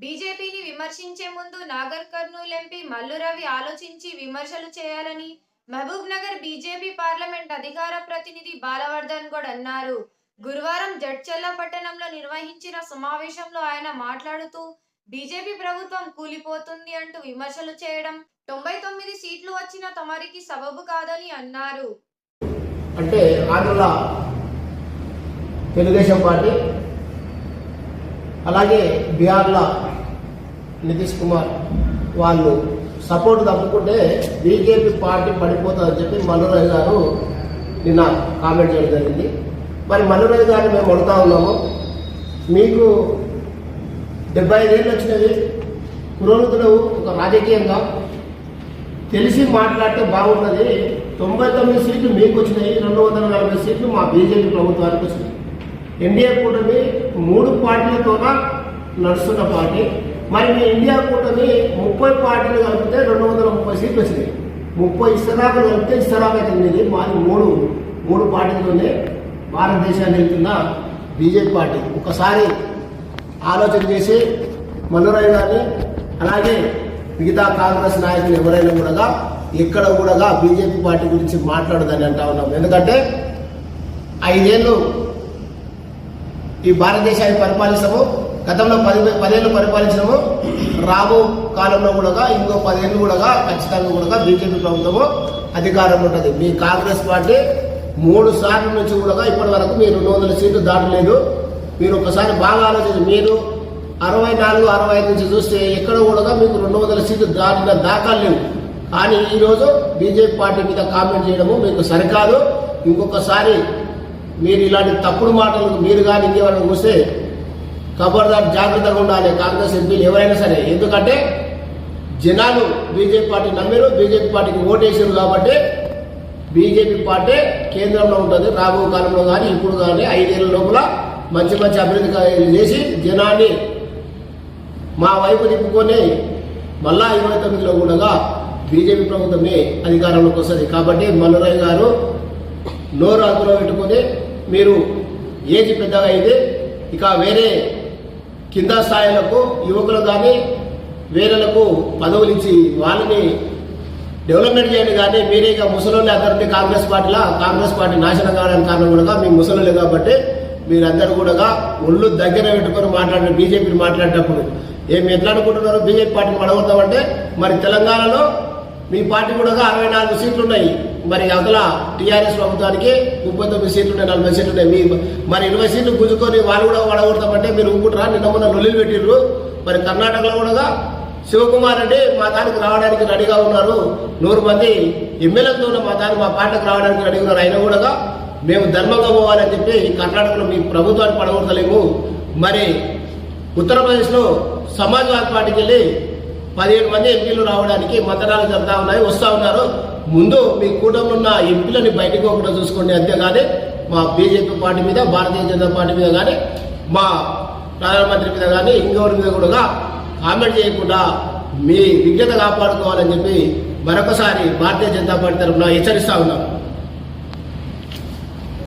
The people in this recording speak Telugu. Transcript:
బీజేపీని విమర్శించే ముందు నాగర్ కర్నూల్ ఎంపీ మల్లు రవి ఆలోచించి విమర్శలు చేయాలని మహబూబ్ నగర్ బీజేపీ పార్లమెంట్ అధికార ప్రతినిధి బాలవర్ధన్ గౌడ్ అన్నారు. గురువారం జడ్చర్ల పట్టణంలో నిర్వహించిన సమావేశంలో ఆయన మాట్లాడుతూ బీజేపీ ప్రభుత్వం కూలిపోతుంది అంటూ విమర్శలు చేయడం 99 సీట్లు వచ్చిన తమరికి సబబు కాదని అన్నారు. అంటే ఆంధ్రలో తెలుగుదేశం పార్టీ, అలాగే బీహార్లో నితీష్ కుమార్ వాళ్ళు సపోర్ట్ తప్పుకుంటే బీజేపీ పార్టీ పడిపోతుందని చెప్పి మల్లురాజు గారు నిన్న కామెంట్ చేయడం జరిగింది. మరి మల్లురాజు గారిని మేము అడుగుతా ఉన్నాము, మీకు 75 ఏళ్ళు వచ్చినవి, పురోహితుడు ఒక రాజకీయంగా తెలిసి మాట్లాడితే బాగున్నది. 99 సీట్లు మీకు వచ్చినాయి, 240 సీట్లు మా బీజేపీ ప్రభుత్వానికి వచ్చినాయి. ఎన్డీఏ కూటమి 3 పార్టీలతోన నడుస్తున్న పార్టీ. మరి మీ ఇండియా కూటమి 30 పార్టీలు కలిపితే 230 సీట్లు వచ్చినాయి. 30 ఇస్తరాకులు కలిపితే ఇస్తరాకు అవుతుంది. మాది మూడు పార్టీలతోనే భారతదేశాన్ని వెళ్తున్న బీజేపీ పార్టీ. ఒకసారి ఆలోచన చేసి మల్లురాజు గారిని, అలాగే మిగతా కాంగ్రెస్ నాయకులు ఎవరైనా కూడా ఎక్కడ కూడా బీజేపీ పార్టీ గురించి మాట్లాడదని అంటా ఉన్నాం. ఎందుకంటే 5 ఏళ్ళు ఈ భారతదేశాన్ని పరిపాలిస్తాము, గతంలో 10 ఏళ్ళు పరిపాలించినాము, రాబో కాలంలో కూడా ఇంకో 10 ఏళ్ళు కూడా ఖచ్చితంగా కూడా బీజేపీ ప్రభుత్వము అధికారంలో ఉంటుంది. మీ కాంగ్రెస్ పార్టీ 3 సార్లు నుంచి కూడా ఇప్పటి వరకు మీరు 200 సీట్లు దాటలేదు. మీరు ఒకసారి బాగా ఆలోచించి, మీరు 64, 65 నుంచి చూస్తే ఎక్కడ కూడా మీకు 200 సీట్లు దాటిన దాఖలు లేవు. కానీ ఈరోజు బీజేపీ పార్టీ మీద కామెంట్ చేయడము మీకు సరికాదు. ఇంకొకసారి మీరు ఇలాంటి తప్పుడు మాటలు మీరు కానీ ఇంకేమైనా చూస్తే ఖబర్దార్ జాగ్రత్తగా ఉండాలి కాంగ్రెస్ ఎంపీలు ఎవరైనా సరే. ఎందుకంటే జనాలు బీజేపీ పార్టీ నమ్మారు, బీజేపీ పార్టీకి ఓటేసారు కాబట్టి బీజేపీ పార్టీ కేంద్రంలో ఉంటుంది. రాబో కాలంలో కానీ ఇప్పుడు కానీ 5 ఏళ్ల లోపల మంచి అభివృద్ధి చేసి జనాన్ని మా వైపు తిప్పుకొని మళ్ళా 29లో కూడా బీజేపీ ప్రభుత్వమే అధికారంలోకి వస్తుంది. కాబట్టి మల్లురాజు గారు నోరు అదుపులో పెట్టుకొని, మీరు ఏజ్ పెద్దగా అయితే ఇక వేరే కింద స్థాయిలకు యువకులు కానీ వేరేలకు పదవులు ఇచ్చి వాళ్ళని డెవలప్మెంట్ చేయండి. కానీ మీరే ఇక ముసలోళ్ళు అందరినీ కాంగ్రెస్ పార్టీ నాశనం కావడానికి కారణం కూడా మీ ముసలోళ్ళే. కాబట్టి మీరందరూ కూడా ఒళ్ళు దగ్గర పెట్టుకొని మాట్లాడిన బీజేపీని మాట్లాడేటప్పుడు ఏమి ఎట్లా అనుకుంటున్నారు? బీజేపీ పార్టీని పడగొడతామంటే మరి తెలంగాణలో మీ పార్టీ కూడా 64 సీట్లు ఉన్నాయి. మరి అవతల టీఆర్ఎస్ ప్రభుత్వానికి 39 సీట్లు ఉన్నాయి, 40 సీట్లు ఉన్నాయి. మరి 20 సీట్లు గుంజుకొని వాళ్ళు కూడా పడగొడతామంటే మీరు ఊపుకుంటారా? నిన్న మొన్న లొల్లిలు పెట్టిర్రు. మరి కర్ణాటకలో కూడా శివకుమార్ రెడ్డి మా దానికి రావడానికి రెడీగా ఉన్నారు. 100 మంది ఎమ్మెల్యేలతో మా పార్టీకి రావడానికి రెడీగా ఉన్నారు. అయినా కూడా మేము ధర్మంగా పోవాలని చెప్పి కర్ణాటకలో మీ ప్రభుత్వాన్ని పడగొడతలేము. మరి ఉత్తరప్రదేశ్లో సమాజ్వాదీ పార్టీకి వెళ్ళి 17 మంది ఎంపీలు రావడానికి మంతనాలు జరుగుతూ ఉన్నాయి, వస్తూ ఉన్నారు. ముందు మీ కూటమిలో ఉన్న ఎంపీలని బయటకు పోకుండా చూసుకోండి. అంతేగాని మా బీజేపీ పార్టీ మీద, భారతీయ జనతా పార్టీ మీద కానీ, మా ప్రధానమంత్రి మీద కానీ ఇంకెవరి మీద కూడా కామెంట్ చేయకుండా మీ విజ్ఞత కాపాడుకోవాలని చెప్పి మరొకసారి భారతీయ జనతా పార్టీ తరఫున హెచ్చరిస్తా ఉన్నాం.